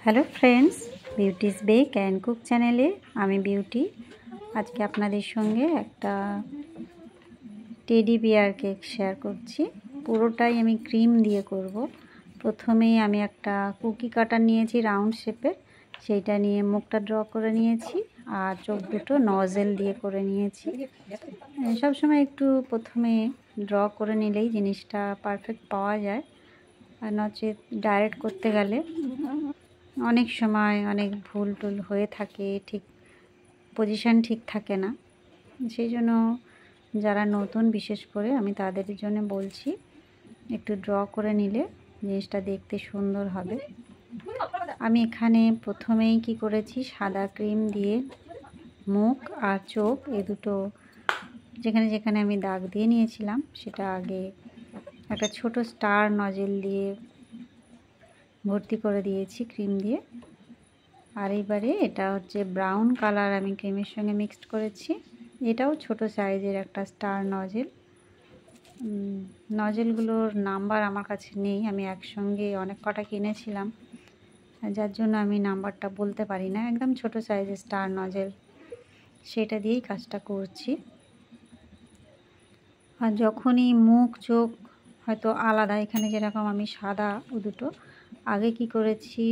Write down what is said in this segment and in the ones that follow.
Hello friends, Beauty's Bake and Cook চ্যানেলে আমি beauty. আজকে আপনাদের সঙ্গে একটা টেডি বিয়ার কেক শেয়ার করছি। পুরোটাই আমি ক্রিম দিয়ে করব। প্রথমেই আমি একটা কুকি কাটার নিয়েছি রাউন্ড শেপের, সেইটা নিয়ে মুখটা ড্র করে নিয়েছি আর চোখ দুটো নজেল দিয়ে করে নিয়েছি। সবসময় একটু প্রথমে ড্র করে নিলেই জিনিসটা পারফেক্ট পাওয়া যায়, আর নচেত ডাইরেক্ট করতে গেলে অনেক সময় অনেক ভুল টুল হয়ে থাকে, ঠিক পজিশান ঠিক থাকে না। সেই জন্য যারা নতুন, বিশেষ করে আমি তাদের জন্য বলছি, একটু ড্র করে নিলে জিনিসটা দেখতে সুন্দর হবে। আমি এখানে প্রথমেই কি করেছি, সাদা ক্রিম দিয়ে মুখ আর চোখ এই দুটো যেখানে যেখানে আমি দাগ দিয়ে নিয়েছিলাম, সেটা আগে একটা ছোট স্টার নজেল দিয়ে ভর্তি করে দিয়েছি ক্রিম দিয়ে। আর এইবারে এটা হচ্ছে ব্রাউন কালার আমি ক্রিমের সঙ্গে মিক্সড করেছি। এটাও ছোট সাইজের একটা স্টার নজেল। নজেলগুলোর নাম্বার আমার কাছে নেই, আমি একসঙ্গে অনেক কটা কিনেছিলাম, যার জন্য আমি নাম্বারটা বলতে পারি না। একদম ছোট সাইজের স্টার নজেল, সেটা দিয়েই কাজটা করছি। আর যখনই মুখ চোখ হয়তো আলাদা, এখানে যেরকম আমি সাদা দুটো আগে কি করেছি,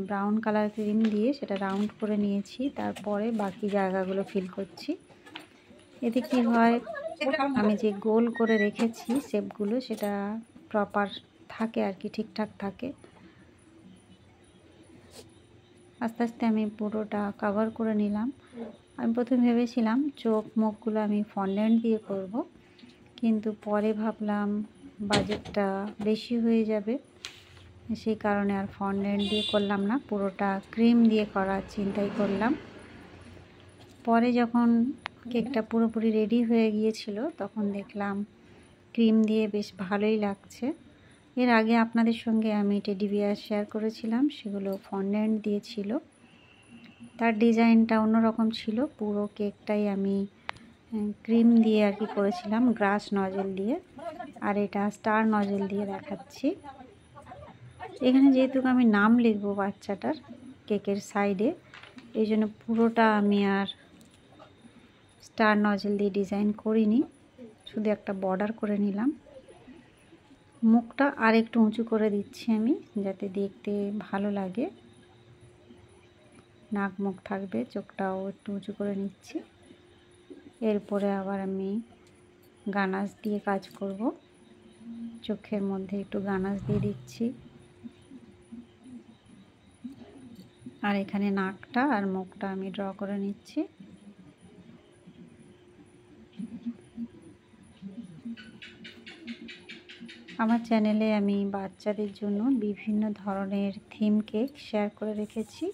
ব্রাউন কালার ক্রিম দিয়ে সেটা রাউন্ড করে নিয়েছি, তারপরে বাকি জায়গাগুলো ফিল করছি। এতে কি হয়, আমি যে গোল করে রেখেছি শেপগুলো, সেটা প্রপার থাকে আর কি, ঠিকঠাক থাকে। আস্তে আস্তে আমি পুরোটা কভার করে নিলাম। আমি প্রথমে ভেবেছিলাম চোখ মুখগুলো আমি ফন্ডেন্ট দিয়ে করব, কিন্তু পরে ভাবলাম বাজেটটা বেশি হয়ে যাবে, সেই কারণে আর ফন্ডেন্ট দিয়ে করলাম না, পুরোটা ক্রিম দিয়ে করার চিন্তাই করলাম। পরে যখন কেকটা পুরোপুরি রেডি হয়ে গিয়েছিল, তখন দেখলাম ক্রিম দিয়ে বেশ ভালোই লাগছে। এর আগে আপনাদের সঙ্গে আমি টেডি বিয়ার শেয়ার করেছিলাম, সেগুলো ফন্ডেন্ট দিয়েছিল, তার ডিজাইনটা অন্যরকম ছিল। পুরো কেকটাই আমি ক্রিম দিয়ে আর কি করেছিলাম, গ্রাস নজেল দিয়ে। আর এটা স্টার নজেল দিয়ে দেখাচ্ছি। এখানে যেহেতু আমি নাম লিখবো বাচ্চাটার কেকের সাইডে, এই জন্য পুরোটা আমি আর স্টার নজেল দিয়ে ডিজাইন করিনি, শুধু একটা বর্ডার করে নিলাম। মুখটা আর একটু উঁচু করে দিচ্ছি আমি, যাতে দেখতে ভালো লাগে। নাক মুখ থাকবে, চোখটাও একটু উঁচু করে নিচ্ছি। এরপরে আবার আমি গানাশ দিয়ে কাজ করব, চোখের মধ্যে একটু গানাশ দিয়ে দিচ্ছি। আর এখানে নাকটা আর মুখটা আমি ড্র করে নিচ্ছি। আমার চ্যানেলে আমি বাচ্চাদের জন্য বিভিন্ন ধরনের থিম কেক শেয়ার করে রেখেছি,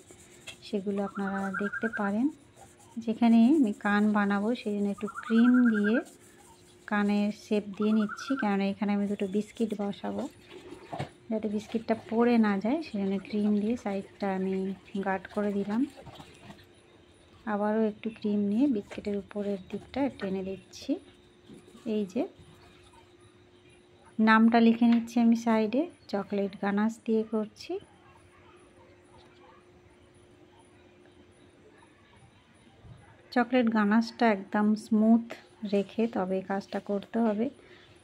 সেগুলো আপনারা দেখতে পারেন। যেখানে আমি কান বানাবো, সেই জন্য একটু ক্রিম দিয়ে কানের শেপ দিয়ে নিচ্ছি, কেননা এখানে আমি দুটো বিস্কিট বসাবো, যাতে বিস্কিটটা পড়ে না যায়, সেই জন্য ক্রিম দিয়ে সাইডটা আমি গার্ড করে দিলাম। আবারও একটু ক্রিম নিয়ে বিস্কিটের উপরের দিকটা টেনে দিচ্ছি। এই যে নামটা লিখে নিচ্ছি আমি সাইডে, চকলেট গানাশ দিয়ে করছি। চকলেট গানাশটা একদম স্মুথ রেখে তবে কাজটা করতে হবে,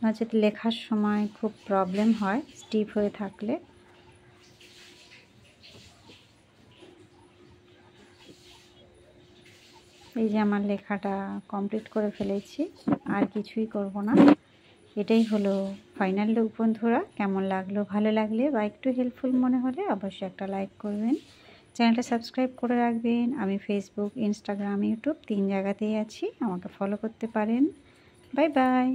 নচেত লেখার সময় খুব প্রবলেম হয় স্টিফ হয়ে থাকলে। এই যে আমার লেখাটা কমপ্লিট করে ফেলেছি, আর কিছুই করব না। এটাই হলো ফাইনাল লুক বন্ধুরা। কেমন লাগলো? ভালো লাগলে বা একটু হেল্পফুল মনে হলে অবশ্যই একটা লাইক করবেন, চ্যানেলটা সাবস্ক্রাইব করে রাখবেন। আমি ফেসবুক, ইনস্টাগ্রাম, ইউটিউব 3 জায়গাতেই আছি, আমাকে ফলো করতে পারেন। Bye bye.